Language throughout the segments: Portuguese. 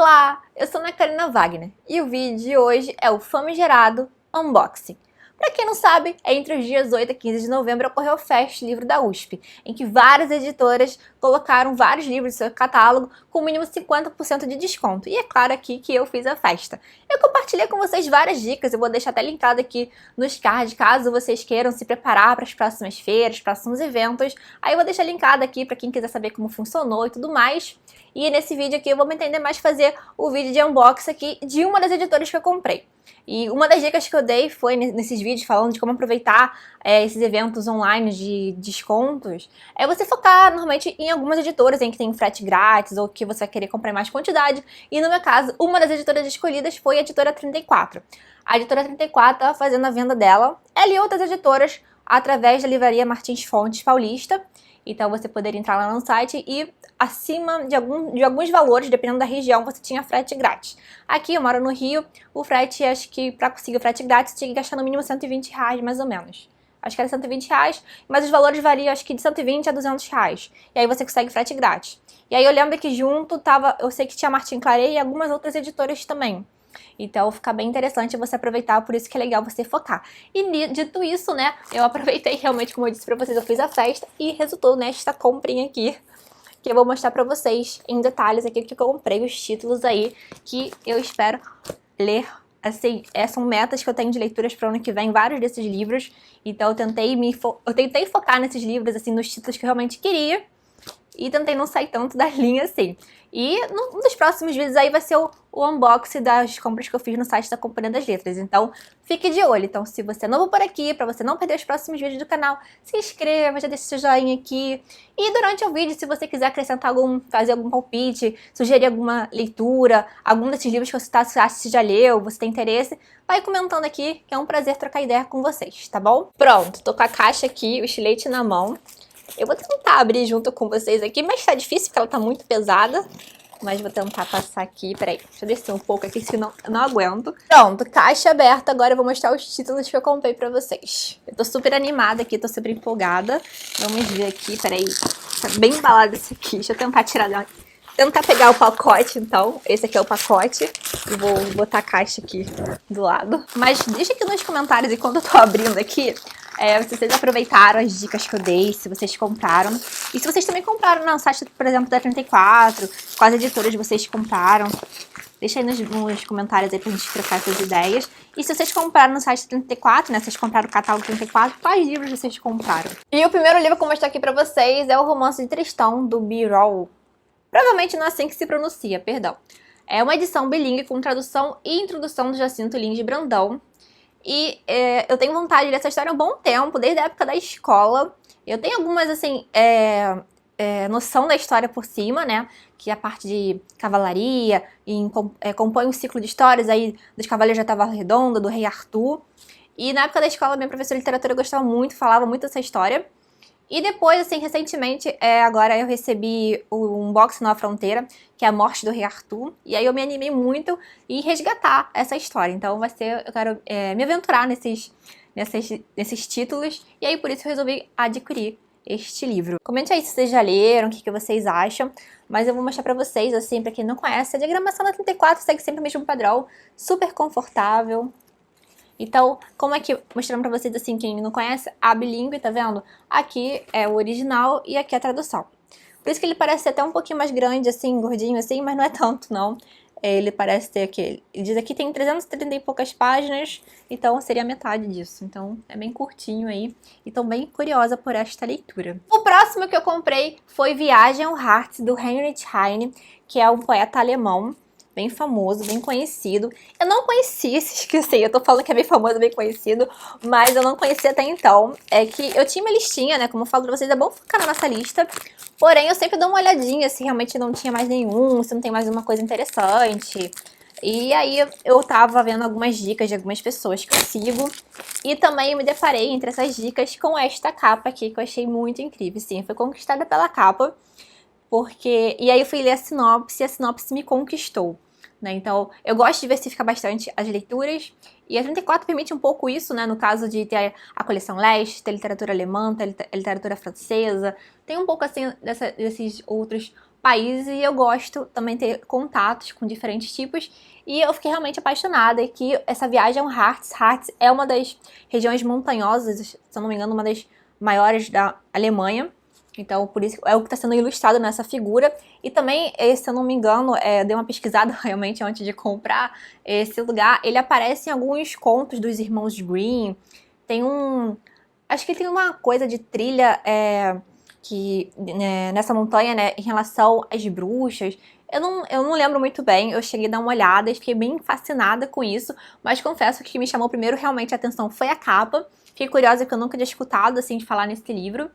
Olá, eu sou Ana Karina Wagner e o vídeo de hoje é o famigerado unboxing. Para quem não sabe, entre os dias 8 a 15 de novembro ocorreu o Fest Livro da USP, em que várias editoras colocaram vários livros no seu catálogo com o mínimo 50% de desconto. E é claro aqui que eu fiz a festa. Eu compartilhei com vocês várias dicas, eu vou deixar até linkado aqui nos cards, caso vocês queiram se preparar para as próximas feiras, próximos eventos. Aí eu vou deixar linkado aqui para quem quiser saber como funcionou e tudo mais. E nesse vídeo aqui eu vou me entender mais fazer o vídeo de unboxing aqui de uma das editoras que eu comprei. E uma das dicas que eu dei foi nesses vídeos falando de como aproveitar esses eventos online de descontos, é você focar normalmente em algumas editoras em que tem frete grátis ou que você vai querer comprar em mais quantidade. E no meu caso, uma das editoras escolhidas foi a editora 34. A editora 34 estava fazendo a venda dela, ela e outras editoras, através da livraria Martins Fontes Paulista. Então você poderia entrar lá no site e acima de alguns valores, dependendo da região, você tinha frete grátis. Aqui eu moro no Rio, o frete, acho que para conseguir o frete grátis, tinha que gastar no mínimo R$120 mais ou menos. Acho que era R$120, mas os valores variam, acho que de 120 a R$200. E aí você consegue frete grátis. E aí eu lembro que junto tava, eu sei que tinha Martin Claret e algumas outras editoras também. Então fica bem interessante você aproveitar, por isso que é legal você focar. E dito isso, né, eu aproveitei realmente, como eu disse pra vocês, eu fiz a festa e resultou nesta comprinha aqui, que eu vou mostrar pra vocês em detalhes aqui que eu comprei, os títulos aí, que eu espero ler. Assim, são metas que eu tenho de leituras para o ano que vem, vários desses livros. Então eu tentei focar nesses livros, assim, nos títulos que eu realmente queria. E tentei não sair tanto da linha assim. E um dos próximos vídeos aí vai ser o unboxing das compras que eu fiz no site da Companhia das Letras. Então, fique de olho. Então, se você é novo por aqui, para você não perder os próximos vídeos do canal, se inscreva, já deixa seu joinha aqui. E durante o vídeo, se você quiser acrescentar fazer algum palpite, sugerir alguma leitura, algum desses livros que você acha que já leu, você tem interesse, vai comentando aqui, que é um prazer trocar ideia com vocês, tá bom? Pronto, tô com a caixa aqui, o estilete na mão. Eu vou tentar abrir junto com vocês aqui, mas tá difícil porque ela tá muito pesada. Mas vou tentar passar aqui, peraí, deixa eu descer um pouco aqui, senão eu não aguento. Pronto, caixa aberta, agora eu vou mostrar os títulos que eu comprei pra vocês. Eu tô super animada aqui, tô super empolgada. Vamos ver aqui, peraí, tá bem embalado esse aqui, deixa eu tentar tirar tentar pegar o pacote, então. Esse aqui é o pacote. E vou botar a caixa aqui do lado. Mas deixa aqui nos comentários, enquanto eu tô abrindo aqui, se vocês aproveitaram as dicas que eu dei, se vocês compraram. E se vocês também compraram no site, por exemplo, da 34, quais editoras vocês compraram. Deixa aí nos comentários aí pra gente trocar essas ideias. E se vocês compraram no site 34, né, vocês compraram o catálogo 34, quais livros vocês compraram? E o primeiro livro que eu vou mostrar aqui pra vocês é o Romance de Tristão, do Birol. Provavelmente não é assim que se pronuncia, perdão. É uma edição bilíngue com tradução e introdução do Jacinto Lins de Brandão. E eu tenho vontade de ler essa história há um bom tempo, desde a época da escola. Eu tenho algumas, assim, noção da história por cima, né? Que a parte de cavalaria compõe um ciclo de histórias aí dos Cavaleiros da Tavala Redonda, do Rei Arthur. E na época da escola, minha professora de literatura gostava muito, falava muito dessa história. E depois, assim, recentemente, agora eu recebi o unboxing Nova Fronteira, que é a morte do Rei Arthur. E aí eu me animei muito em resgatar essa história. Então eu quero me aventurar nesses títulos. E aí por isso eu resolvi adquirir este livro. Comente aí se vocês já leram, o que vocês acham. Mas eu vou mostrar pra vocês, assim, pra quem não conhece, a diagramação da 34 segue sempre o mesmo padrão. Super confortável. Então, como é que, mostrando pra vocês assim, quem não conhece, a bilíngue, tá vendo? Aqui é o original e aqui é a tradução. Por isso que ele parece ser até um pouquinho mais grande, assim, gordinho assim, mas não é tanto, não. Ele parece ter aqui, ele diz aqui tem 330 e poucas páginas, então seria metade disso. Então, é bem curtinho aí, e tô bem curiosa por esta leitura. O próximo que eu comprei foi Viagem ao Harz, do Heinrich Heine, que é um poeta alemão. Bem famoso, bem conhecido. Eu não conhecia esses que eu sei, eu tô falando que é bem famoso, bem conhecido, mas eu não conhecia até então. É que eu tinha uma listinha, né, como eu falo pra vocês, é bom ficar na nossa lista, porém eu sempre dou uma olhadinha se realmente não tinha mais nenhum, se não tem mais uma coisa interessante. E aí eu tava vendo algumas dicas de algumas pessoas que eu sigo, e também eu me deparei entre essas dicas com esta capa aqui, que eu achei muito incrível. Sim, foi conquistada pela capa. E aí eu fui ler a sinopse e a sinopse me conquistou, né? Então, eu gosto de diversificar bastante as leituras, e a 34 permite um pouco isso, né? No caso de ter a coleção leste, ter literatura alemã, ter literatura francesa, tem um pouco assim desses outros países e eu gosto também de ter contatos com diferentes tipos. E eu fiquei realmente apaixonada e que essa viagem é um Harz. Harz é uma das regiões montanhosas, se eu não me engano, uma das maiores da Alemanha. Então, por isso é o que está sendo ilustrado nessa figura. E também, se eu não me engano, dei uma pesquisada realmente antes de comprar esse lugar. Ele aparece em alguns contos dos irmãos Grimm. Tem acho que tem uma coisa de trilha nessa montanha, né, em relação às bruxas. Eu não lembro muito bem, eu cheguei a dar uma olhada e fiquei bem fascinada com isso, mas confesso que o que me chamou primeiro realmente a atenção foi a capa. Fiquei curiosa porque eu nunca tinha escutado, assim, de falar nesse livro.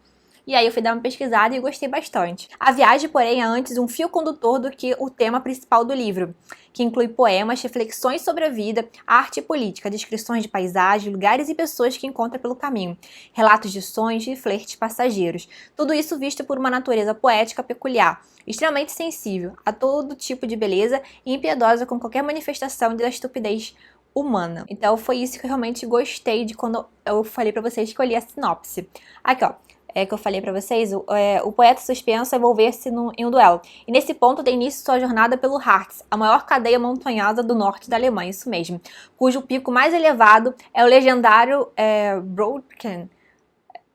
E aí eu fui dar uma pesquisada e gostei bastante. A viagem, porém, é antes um fio condutor do que o tema principal do livro, que inclui poemas, reflexões sobre a vida, arte e política, descrições de paisagens, lugares e pessoas que encontra pelo caminho, relatos de sonhos e flertes passageiros. Tudo isso visto por uma natureza poética peculiar, extremamente sensível a todo tipo de beleza e impiedosa com qualquer manifestação da estupidez humana. Então foi isso que eu realmente gostei de quando eu falei pra vocês que eu li a sinopse. Aqui, ó. Que eu falei pra vocês, o poeta suspenso a envolver-se em um duelo. E nesse ponto tem início sua jornada pelo Harz, a maior cadeia montanhosa do norte da Alemanha, isso mesmo, cujo pico mais elevado é o legendário Brocken.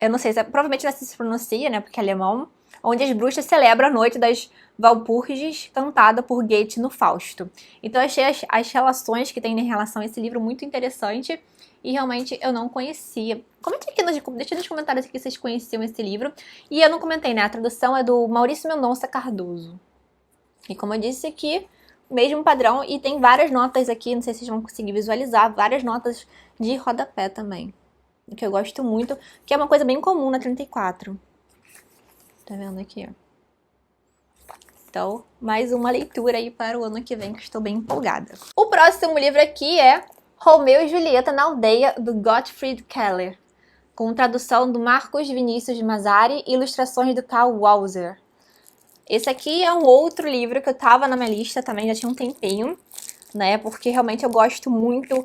Eu não sei, provavelmente não se pronuncia, né, porque é alemão, onde as bruxas celebram a noite das Walpurgis, cantada por Goethe no Fausto. Então eu achei as relações que tem em relação a esse livro muito interessante. E realmente eu não conhecia. Comente aqui deixa nos comentários se vocês conheciam esse livro. E eu não comentei, né? A tradução é do Maurício Mendonça Cardoso. E como eu disse aqui, mesmo padrão. E tem várias notas aqui, não sei se vocês vão conseguir visualizar, várias notas de rodapé também. O que eu gosto muito, que é uma coisa bem comum na 34. Tá vendo aqui, ó? Então, mais uma leitura aí para o ano que vem, que estou bem empolgada. O próximo livro aqui é Romeu e Julieta na Aldeia, do Gottfried Keller, com tradução do Marcos Vinícius Mazzari e ilustrações do Karl Walser. Esse aqui é um outro livro que eu tava na minha lista também, já tinha um tempinho, né, porque realmente eu gosto muito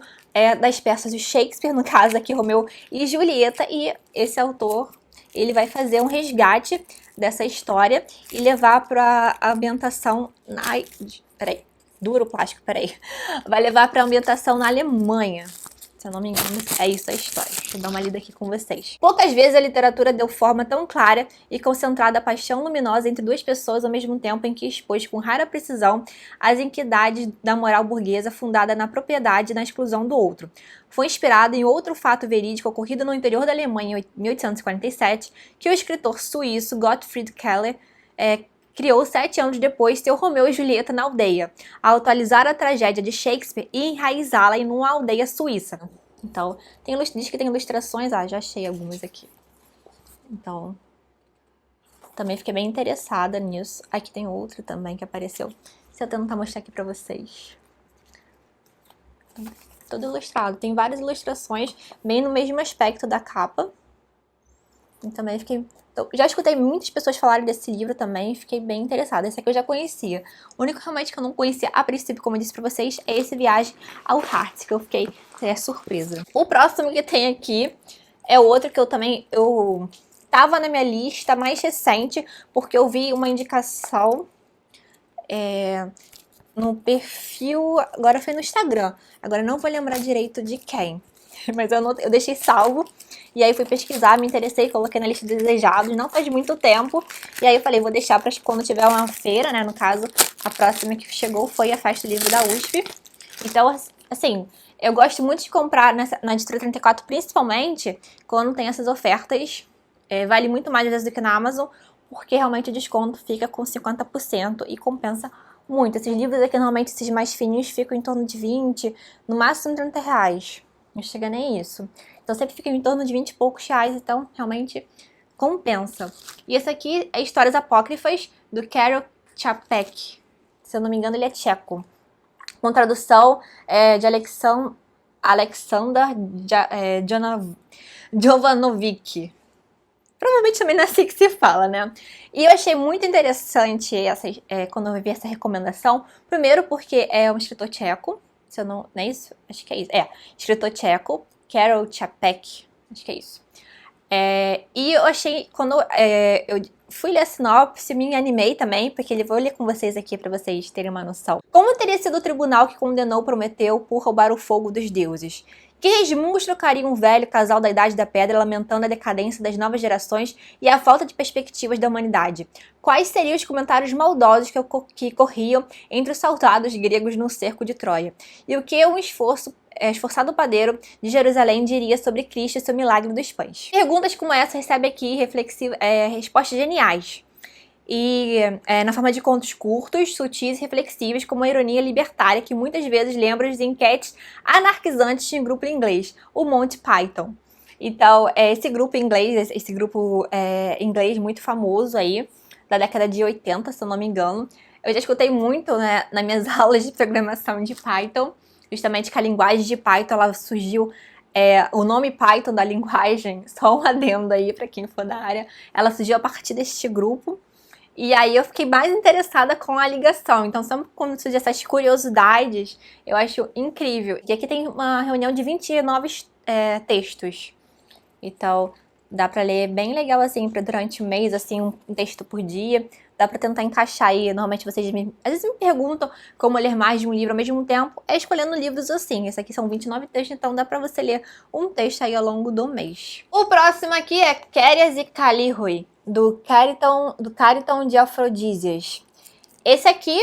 das peças de Shakespeare, no caso aqui Romeu e Julieta, e esse autor, ele vai fazer um resgate dessa história e levar para a ambientação... Ai, peraí. Duro o plástico, peraí. Vai levar para a ambientação na Alemanha. Se eu não me engano, é isso a história. Deixa eu dar uma lida aqui com vocês. Poucas vezes a literatura deu forma tão clara e concentrada à paixão luminosa entre duas pessoas ao mesmo tempo em que expôs com rara precisão as iniquidades da moral burguesa fundada na propriedade e na exclusão do outro. Foi inspirado em outro fato verídico ocorrido no interior da Alemanha em 1847, que o escritor suíço Gottfried Keller criou 7 anos depois seu Romeu e Julieta na Aldeia, ao atualizar a tragédia de Shakespeare e enraizá-la em uma aldeia suíça. Então, diz que tem ilustrações, já achei algumas aqui. Então, também fiquei bem interessada nisso. Aqui tem outra também que apareceu. Se eu tentar mostrar aqui pra vocês. Todo ilustrado. Tem várias ilustrações, bem no mesmo aspecto da capa. E também fiquei... Já escutei muitas pessoas falarem desse livro também, fiquei bem interessada. Esse aqui eu já conhecia. O único realmente que eu não conhecia a princípio, como eu disse pra vocês, é esse Viagem ao Harz, que eu fiquei surpresa. O próximo que tem aqui é outro que eu tava na minha lista mais recente, porque eu vi uma indicação no perfil, agora foi no Instagram, agora não vou lembrar direito de quem. Mas eu deixei salvo, e aí fui pesquisar, me interessei, coloquei na lista de desejados, não faz muito tempo, e aí eu falei, vou deixar para quando tiver uma feira, né, no caso, a próxima que chegou foi a Festa Livre da USP. Então, assim, eu gosto muito de comprar na Editora 34, principalmente quando tem essas ofertas, vale muito mais às vezes do que na Amazon, porque realmente o desconto fica com 50% e compensa muito. Esses livros aqui, normalmente, esses mais fininhos, ficam em torno de 20, no máximo 30 reais. Não chega nem isso. Então sempre fica em torno de 20 e poucos reais, então realmente compensa. E esse aqui é Histórias Apócrifas, do Karel Čapek. Se eu não me engano, ele é tcheco. Com tradução de Aleksandar Jovanovic. Provavelmente também não é assim que se fala, né? E eu achei muito interessante quando eu vi essa recomendação. Primeiro porque é um escritor tcheco. Se eu não é isso? Acho que é isso. Escritor tcheco, Karel Čapek. Acho que é isso. E eu achei, fui ler a sinopse, me animei também, porque eu vou ler com vocês aqui para vocês terem uma noção. Como teria sido o tribunal que condenou Prometeu por roubar o fogo dos deuses? Que resmungos trocaria um velho casal da Idade da Pedra lamentando a decadência das novas gerações e a falta de perspectivas da humanidade? Quais seriam os comentários maldosos que corriam entre os soldados gregos no cerco de Troia? E o que um esforçado padeiro de Jerusalém diria sobre Cristo e seu milagre dos pães? Perguntas como essa recebem aqui respostas geniais. E na forma de contos curtos, sutis e reflexivos, com uma ironia libertária que muitas vezes lembra de enquetes anarquizantes de um grupo inglês, o Monty Python. Então, esse grupo inglês muito famoso aí, da década de 80, se eu não me engano, eu já escutei muito, né, nas minhas aulas de programação de Python, justamente que a linguagem de Python, ela surgiu, o nome Python da linguagem, só um adendo aí para quem for da área, ela surgiu a partir deste grupo. E aí eu fiquei mais interessada com a ligação. Então, sempre quando surgem essas curiosidades, eu acho incrível. E aqui tem uma reunião de 29 textos. Então, dá pra ler bem legal, assim, durante o mês, assim, um texto por dia. Dá pra tentar encaixar aí. Normalmente vocês às vezes me perguntam como ler mais de um livro ao mesmo tempo. Escolhendo livros assim. Esse aqui são 29 textos, então dá pra você ler um texto aí ao longo do mês. O próximo aqui é Quérias e Calíroe, do Cariton de Afrodísias. Esse aqui,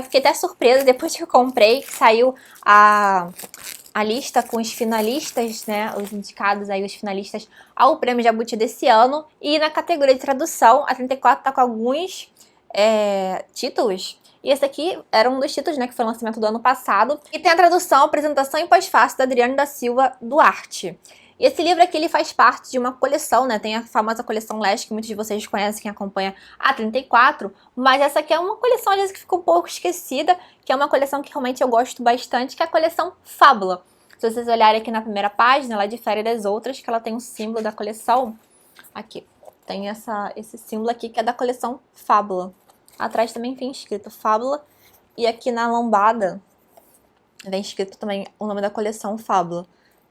fiquei até surpresa depois que eu comprei, que saiu a lista com os finalistas, né, os indicados aí, os finalistas ao Prêmio Jabuti desse ano. E na categoria de tradução, a 34 tá com alguns títulos. E esse aqui era um dos títulos, né, que foi o lançamento do ano passado. E tem a tradução, apresentação e pós-fácil da Adriane da Silva Duarte. E esse livro aqui, ele faz parte de uma coleção, né? Tem a famosa coleção Leste, que muitos de vocês conhecem, quem acompanha a 34, mas essa aqui é uma coleção, às vezes, que ficou um pouco esquecida, que é uma coleção que realmente eu gosto bastante, que é a coleção Fábula. Se vocês olharem aqui na primeira página, ela difere das outras, que ela tem um símbolo da coleção. Aqui, tem esse símbolo aqui, que é da coleção Fábula. Atrás também vem escrito Fábula, e aqui na lombada vem escrito também o nome da coleção Fábula.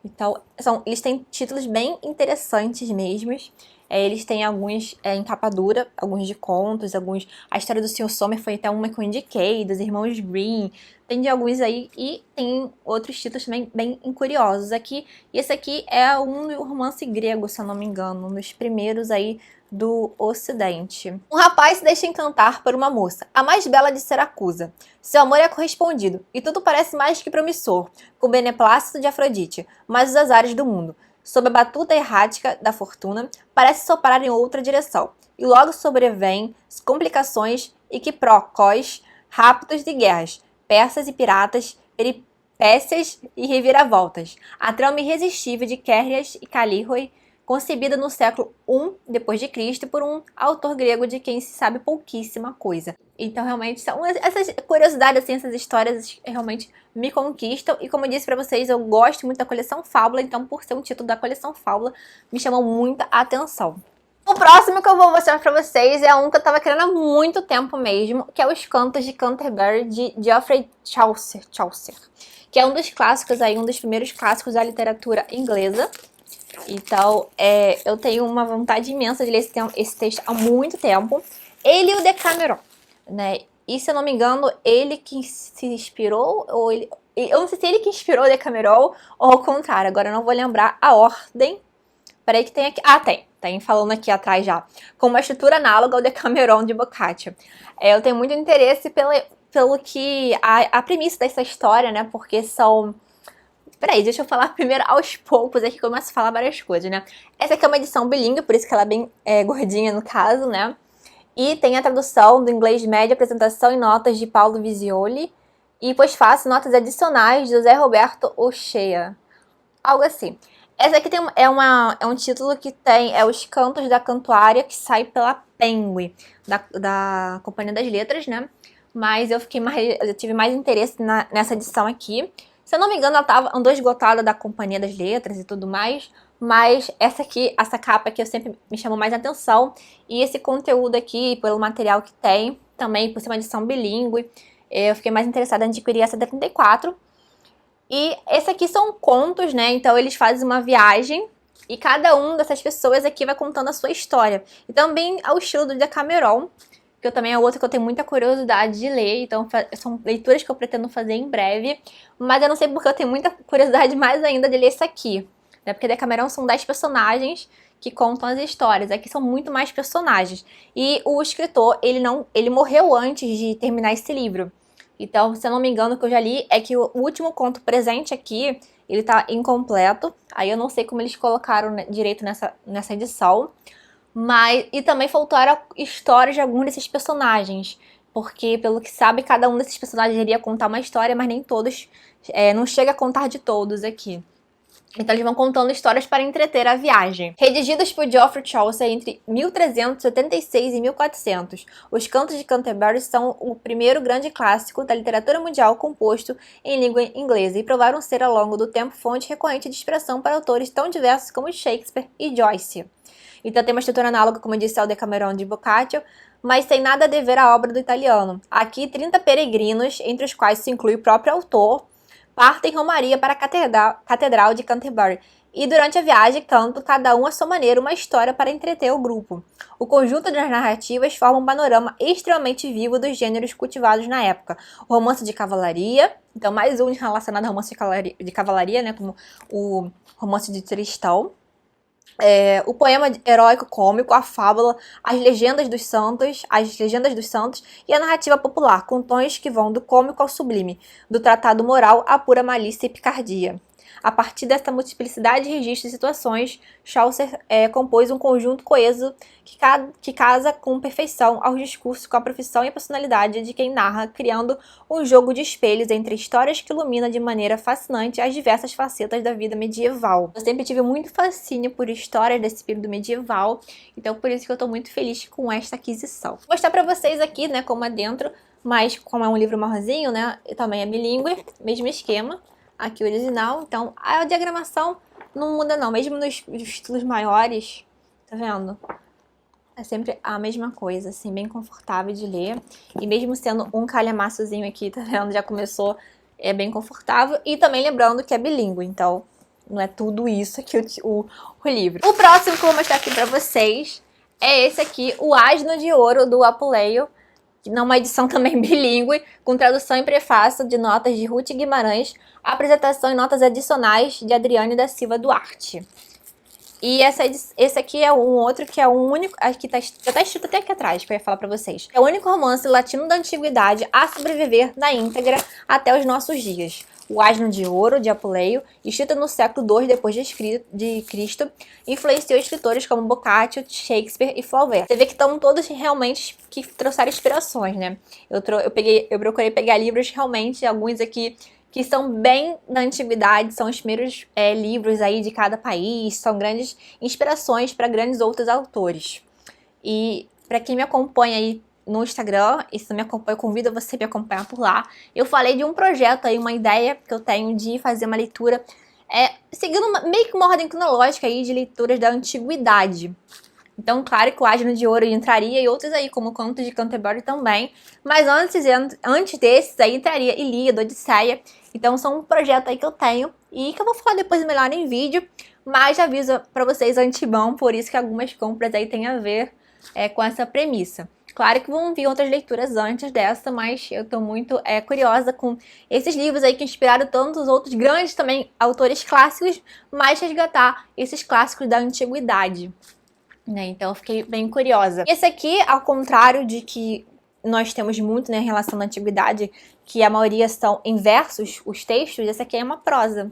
Então, eles têm títulos bem interessantes mesmos. Eles têm alguns em capa dura, alguns de contos, alguns... A história do Sr. Sommer foi até uma que eu indiquei, dos irmãos Green. Tem de alguns aí e tem outros títulos também bem curiosos aqui. E esse aqui é um romance grego, se eu não me engano, um dos primeiros aí do Ocidente. Um rapaz se deixa encantar por uma moça, a mais bela de Siracusa. Seu amor é correspondido, e tudo parece mais que promissor, com o beneplácito de Afrodite, mas os azares do mundo, sob a batuta errática da fortuna, parece soprar em outra direção, e logo sobrevêm complicações e quiprocós, raptos de guerras, persas e piratas, peripécias e reviravoltas. A trama irresistível de Quérias e Calíroe, concebida no século I d.C. por um autor grego de quem se sabe pouquíssima coisa. Então, realmente, são essas curiosidades, assim, essas histórias realmente me conquistam. E como eu disse pra vocês, eu gosto muito da coleção Fábula, então, por ser um título da coleção Fábula, me chamou muita atenção. O próximo que eu vou mostrar pra vocês é um que eu tava querendo há muito tempo mesmo, que é Os Cantos de Canterbury, de Geoffrey Chaucer, que é um dos clássicos aí, um dos primeiros clássicos da literatura inglesa. Então, eu tenho uma vontade imensa de ler esse texto há muito tempo. Ele e o Decameron, né? E, se eu não me engano, ele que se inspirou, ou ele... Eu não sei se ele que inspirou o Decameron, ou ao contrário. Agora eu não vou lembrar a ordem. Peraí que tem aqui... Ah, tem falando aqui atrás já. Com uma estrutura análoga ao Decameron de Boccaccio. Eu tenho muito interesse pelo que... A premissa dessa história, né? Porque são... Peraí, deixa eu falar primeiro aos poucos, aqui que eu começo a falar várias coisas, né? Essa aqui é uma edição bilíngue, por isso que ela é bem gordinha no caso, né? E tem a tradução do inglês médio, apresentação e notas de Paulo Visioli. E pós-fácil, notas adicionais de José Roberto Ochea. Algo assim. Essa aqui é um título que tem Os Cantos da Cantuária, que sai pela Penguin, da Companhia das Letras, né? Mas eu tive mais interesse nessa edição aqui. Se eu não me engano, ela andou esgotada da Companhia das Letras e tudo mais, mas essa capa aqui eu sempre me chamou mais atenção. E esse conteúdo aqui, pelo material que tem, também por ser uma edição bilíngue, eu fiquei mais interessada em adquirir essa da 34. E esse aqui são contos, né? Então eles fazem uma viagem E cada uma dessas pessoas aqui vai contando a sua história. E também ao estilo do Decameron, que eu também é outra que eu tenho muita curiosidade de ler. Então são leituras que eu pretendo fazer em breve. Mas eu não sei porque eu tenho muita curiosidade mais ainda de ler esse aqui. Né? Porque Decameron são 10 personagens que contam as histórias. Aqui são muito mais personagens. E o escritor, ele morreu antes de terminar esse livro. Então, se eu não me engano, o que eu já li é que o último conto presente aqui, ele tá incompleto. Aí eu não sei como eles colocaram direito nessa edição. E também faltaram histórias de alguns desses personagens. Porque, pelo que sabe, cada um desses personagens iria contar uma história, mas nem todos, não chega a contar de todos aqui. Então eles vão contando histórias para entreter a viagem. Redigidos por Geoffrey Chaucer entre 1376 e 1400, Os Cantos de Canterbury são o primeiro grande clássico da literatura mundial composto em língua inglesa e provaram ser ao longo do tempo fonte recorrente de inspiração para autores tão diversos como Shakespeare e Joyce. Então tem uma estrutura análoga, como eu disse, ao Decameron de Boccaccio, mas sem nada a dever à obra do italiano. Aqui 30 peregrinos, entre os quais se inclui o próprio autor, partem romaria para a Catedral de Canterbury e durante a viagem cantam, cada um à sua maneira, uma história para entreter o grupo. O conjunto das narrativas forma um panorama extremamente vivo dos gêneros cultivados na época. O romance de cavalaria, então mais um relacionado ao romance de cavalaria, né, como o romance de Tristão. O poema heróico cômico, a fábula, as legendas dos santos e a narrativa popular, com tons que vão do cômico ao sublime, do tratado moral à pura malícia e picardia. A partir dessa multiplicidade de registros e situações, Chaucer compôs um conjunto coeso que casa com perfeição aos discursos com a profissão e a personalidade de quem narra, criando um jogo de espelhos entre histórias que ilumina de maneira fascinante as diversas facetas da vida medieval. Eu sempre tive muito fascínio por histórias desse período medieval, então por isso que eu estou muito feliz com esta aquisição. Vou mostrar para vocês aqui, né, como é dentro, mas como é um livro marronzinho, né, também é bilíngue, mesmo esquema. Aqui o original, então a diagramação não muda não, mesmo nos títulos maiores, tá vendo? É sempre a mesma coisa, assim, bem confortável de ler. E mesmo sendo um calhamaçozinho aqui, tá vendo? Já começou, é bem confortável. E também lembrando que é bilíngue, então não é tudo isso aqui o livro. O próximo que eu vou mostrar aqui pra vocês é esse aqui, O Asno de Ouro, do Apuleio. Numa edição também bilíngue, com tradução e prefácio de notas de Ruth Guimarães, apresentação e notas adicionais de Adriane da Silva Duarte. E esse aqui é um outro que é o único, aqui já tá escrito até aqui atrás, que eu ia falar pra vocês. É o único romance latino da antiguidade a sobreviver na íntegra até os nossos dias. O Asno de Ouro, de Apuleio, escrito no século II depois de Cristo, influenciou escritores como Boccaccio, Shakespeare e Flaubert. Você vê que estão todos realmente que trouxeram inspirações, né? Eu procurei pegar livros realmente, alguns aqui que são bem da antiguidade, são os primeiros livros aí de cada país, são grandes inspirações para grandes outros autores. E para quem me acompanha aí no Instagram, e se não me acompanha, eu convido você a me acompanhar por lá. Eu falei de um projeto aí, uma ideia que eu tenho de fazer uma leitura, seguindo meio que uma ordem cronológica aí de leituras da antiguidade. Então, claro que o Asno de Ouro entraria e outros aí, como o Conto de Canterbury também. Mas antes desses aí entraria Ilíada, Odisseia. Então, são um projeto aí que eu tenho e que eu vou falar depois melhor em vídeo. Mas já aviso pra vocês antemão, por isso que algumas compras aí têm a ver com essa premissa. Claro que vão vir outras leituras antes dessa, mas eu tô muito curiosa com esses livros aí que inspiraram tantos outros grandes também autores clássicos, mas resgatar esses clássicos da antiguidade. Então eu fiquei bem curiosa. Esse aqui, ao contrário de que nós temos muito, né, em relação à antiguidade, que a maioria são em versos, os textos, esse aqui é uma prosa.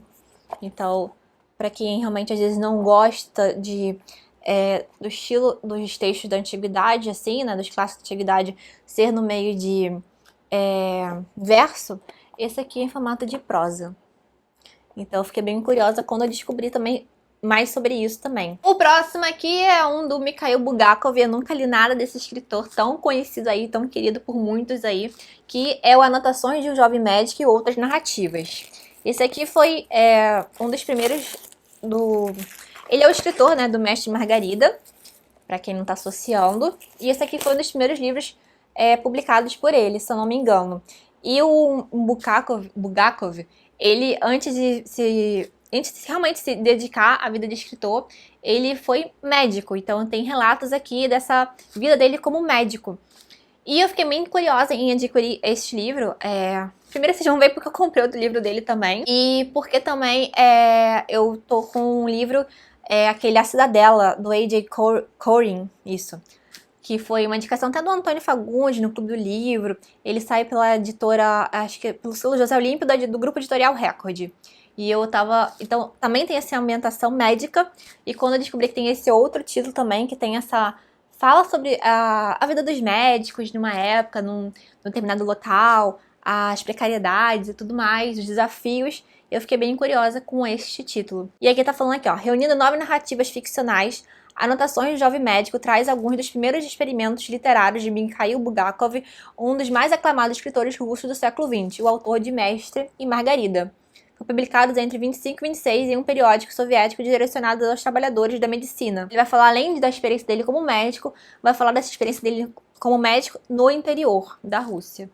Então, para quem realmente às vezes não gosta do estilo dos textos da antiguidade, assim, né, dos clássicos da antiguidade, ser no meio de verso, esse aqui é em formato de prosa. Então eu fiquei bem curiosa quando eu descobri também mais sobre isso também. O próximo aqui é um do Mikhail Bulgakov. Eu nunca li nada desse escritor tão conhecido aí, tão querido por muitos aí, que é o Anotações de um Jovem Médico e Outras Narrativas. Esse aqui foi um dos primeiros Ele é o escritor, né, do Mestre Margarida, pra quem não tá associando. E esse aqui foi um dos primeiros livros publicados por ele, se eu não me engano. E o Bulgakov, ele, antes de se antes de realmente se dedicar à vida de escritor, ele foi médico. Então tem relatos aqui dessa vida dele como médico. E eu fiquei bem curiosa em adquirir este livro. Primeiro vocês vão ver porque eu comprei outro livro dele também. E porque também eu tô com um livro, aquele A Cidadela, do A.J. Corin, isso. Que foi uma indicação até do Antônio Fagundes, no Clube do Livro. Ele sai pela editora, acho que pelo selo José Olímpio, do grupo editorial Record. E eu tava... Então, também tem essa ambientação médica. E quando eu descobri que tem esse outro título também, que tem essa... Fala sobre a vida dos médicos numa época, num determinado local, as precariedades e tudo mais, os desafios. Eu fiquei bem curiosa com este título. E aqui tá falando aqui, ó. Reunindo 9 narrativas ficcionais, Anotações do Jovem Médico traz alguns dos primeiros experimentos literários de Mikhail Bulgakov, um dos mais aclamados escritores russos do século XX, o autor de Mestre e Margarida. Foram publicados entre 25 e 26 em um periódico soviético direcionado aos trabalhadores da medicina. Ele vai falar, além da experiência dele como médico, vai falar dessa experiência dele como médico no interior da Rússia.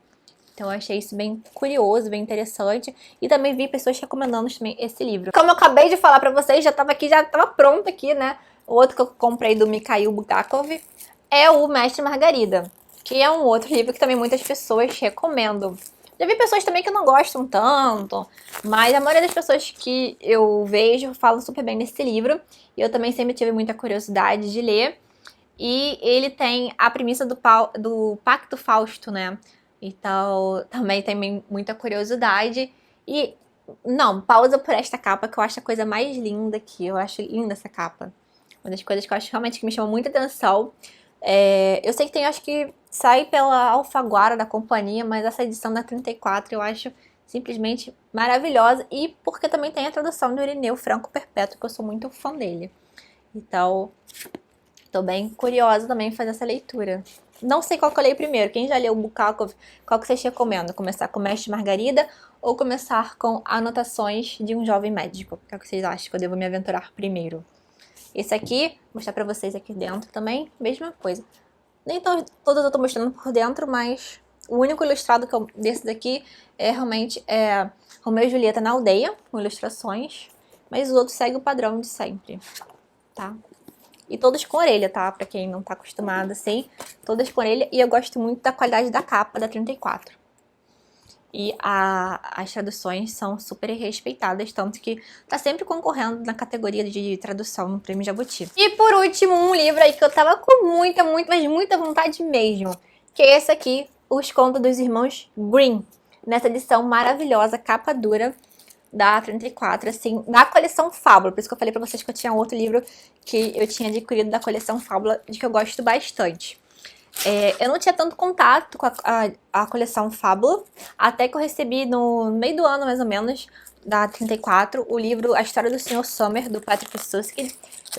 Então eu achei isso bem curioso, bem interessante. E também vi pessoas recomendando também esse livro. Como eu acabei de falar pra vocês, já estava pronto aqui, né? O outro que eu comprei do Mikhail Bulgakov é o Mestre e Margarida, que é um outro livro que também muitas pessoas recomendam. Já vi pessoas também que não gostam tanto, mas a maioria das pessoas que eu vejo falam super bem desse livro. E eu também sempre tive muita curiosidade de ler. E ele tem a premissa do Pacto Fausto, né? Então, também tem muita curiosidade. E, não, pausa por esta capa, que eu acho a coisa mais linda aqui. Eu acho linda essa capa. Uma das coisas que eu acho realmente que me chama muita atenção. Eu sei que tem, acho que sai pela Alfaguara da companhia, mas essa edição da 34 eu acho simplesmente maravilhosa. E porque também tem a tradução do Irineu Franco Perpétuo, que eu sou muito fã dele. Então, tô bem curiosa também em fazer essa leitura. Não sei qual que eu leio primeiro. Quem já leu o Bulgakov, qual que vocês recomendam? Começar com Mestre e Margarida ou começar com Anotações de um Jovem Médico? Qual que vocês acham que eu devo me aventurar primeiro? Esse aqui, vou mostrar pra vocês aqui dentro também, mesma coisa. Nem todos eu tô mostrando por dentro, mas o único ilustrado desse daqui realmente Romeu e Julieta na Aldeia, com ilustrações, mas os outros seguem o padrão de sempre, tá? E todos com orelha, tá? Pra quem não tá acostumado assim, todas com orelha. E eu gosto muito da qualidade da capa da 34. E as traduções são super respeitadas, tanto que tá sempre concorrendo na categoria de tradução no Prêmio Jabuti. E por último, um livro aí que eu tava com muita vontade mesmo, que é esse aqui, Os Contos dos Irmãos Grimm, nessa edição maravilhosa, capa dura, da 34, assim, da coleção Fábula. Por isso que eu falei pra vocês que eu tinha outro livro que eu tinha adquirido da coleção Fábula, de que eu gosto bastante. Eu não tinha tanto contato com a coleção Fábula, até que eu recebi no meio do ano, mais ou menos, da 34, o livro A História do Sr. Summer, do Patrick Suskind.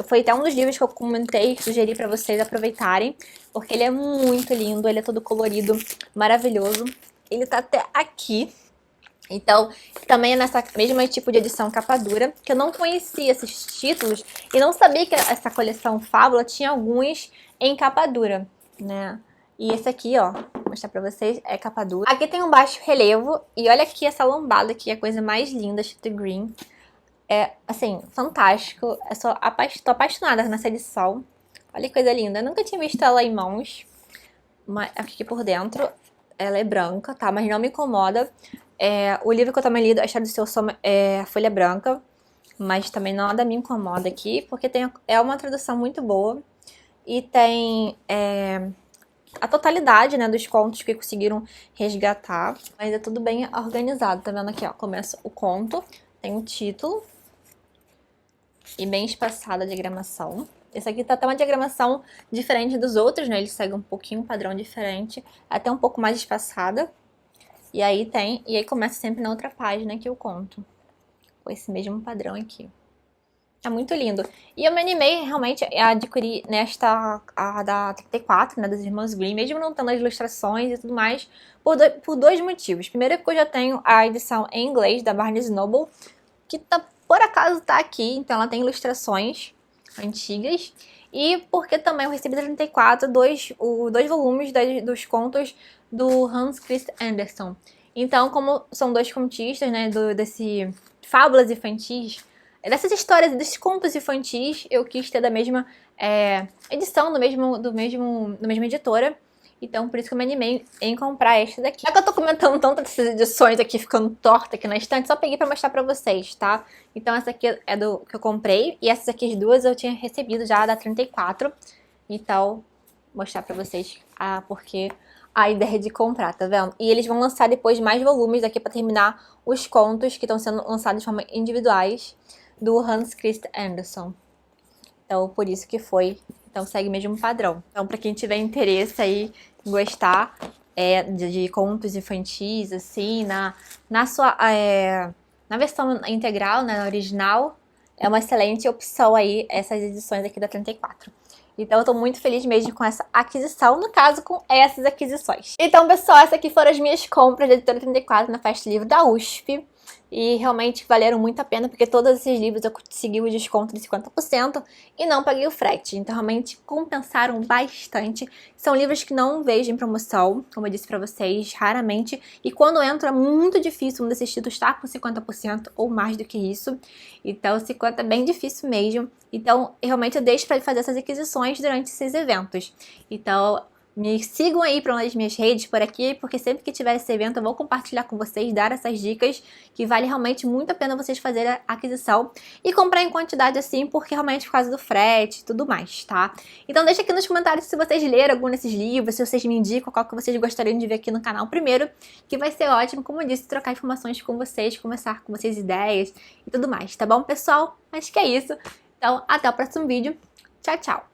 Foi até um dos livros que eu comentei, sugeri pra vocês aproveitarem, porque ele é muito lindo, ele é todo colorido, maravilhoso. Ele tá até aqui. Então, também é nessa mesma tipo de edição capa dura, que eu não conhecia esses títulos e não sabia que essa coleção Fábula tinha alguns em capa dura, né? E esse aqui, ó, vou mostrar pra vocês, é capa dura. Aqui tem um baixo relevo e olha aqui essa lombada aqui, a coisa mais linda, escrito Green. É, assim, fantástico. Tô apaixonada nessa edição. Olha que coisa linda. Eu nunca tinha visto ela em mãos. Mas aqui por dentro, ela é branca, tá? Mas não me incomoda. O livro que eu também li, A História do Sr. Summer, é folha branca. Mas também nada me incomoda aqui, porque é uma tradução muito boa. E tem a totalidade, né, dos contos que conseguiram resgatar. Mas é tudo bem organizado, tá vendo aqui, ó? Começa o conto, tem o título. E bem espaçada a diagramação. Esse aqui tá até uma diagramação diferente dos outros, né? Ele segue um pouquinho um padrão diferente, até um pouco mais espaçada. E aí começa sempre na outra página que eu conto. Com esse mesmo padrão aqui. É muito lindo. E eu me animei realmente a adquirir a da 34, né, dos Irmãos Grimm, mesmo não tendo as ilustrações e tudo mais, por dois motivos. Primeiro é porque eu já tenho a edição em inglês da Barnes Noble, que por acaso tá aqui, então ela tem ilustrações antigas. E porque também eu recebi da 34 dois volumes dos contos do Hans Christian Andersen. Então, como são dois contistas, né, desse Fábulas Infantis, dessas histórias, desses contos infantis, eu quis ter da mesma edição, da mesma editora. Então, por isso que eu me animei em comprar esta daqui. Já que eu tô comentando tanto dessas edições aqui, ficando torta aqui na estante, só peguei pra mostrar pra vocês, tá? Então, essa aqui é do que eu comprei. E essas aqui, as duas, eu tinha recebido já da 34. Então, mostrar pra vocês porque a ideia de comprar, tá vendo? E eles vão lançar depois mais volumes aqui pra terminar os contos que estão sendo lançados de forma individuais do Hans Christian Andersen. Então, por isso que foi. Então, segue o mesmo padrão. Então, pra quem tiver interesse aí, gostar de contos infantis, assim, na versão integral, né, na original, é uma excelente opção aí, essas edições aqui da 34. Então, eu tô muito feliz mesmo com essa aquisição, no caso, com essas aquisições. Então, pessoal, essas aqui foram as minhas compras da Editora 34 na Festa Livro da USP. E realmente valeram muito a pena, porque todos esses livros eu consegui o desconto de 50% e não paguei o frete. Então, realmente compensaram bastante. São livros que não vejo em promoção, como eu disse pra vocês, raramente. E quando entra, é muito difícil um desses títulos estar com 50% ou mais do que isso. Então, 50% é bem difícil mesmo. Então, realmente eu deixo pra fazer essas aquisições durante esses eventos. Então, me sigam aí pelas minhas redes por aqui, porque sempre que tiver esse evento eu vou compartilhar com vocês, dar essas dicas, que vale realmente muito a pena vocês fazerem a aquisição e comprar em quantidade assim, porque realmente por causa do frete e tudo mais, tá? Então deixa aqui nos comentários se vocês leram algum desses livros, se vocês me indicam qual que vocês gostariam de ver aqui no canal primeiro, que vai ser ótimo, como eu disse, trocar informações com vocês, conversar com vocês ideias e tudo mais, tá bom, pessoal? Acho que é isso. Então, até o próximo vídeo. Tchau, tchau!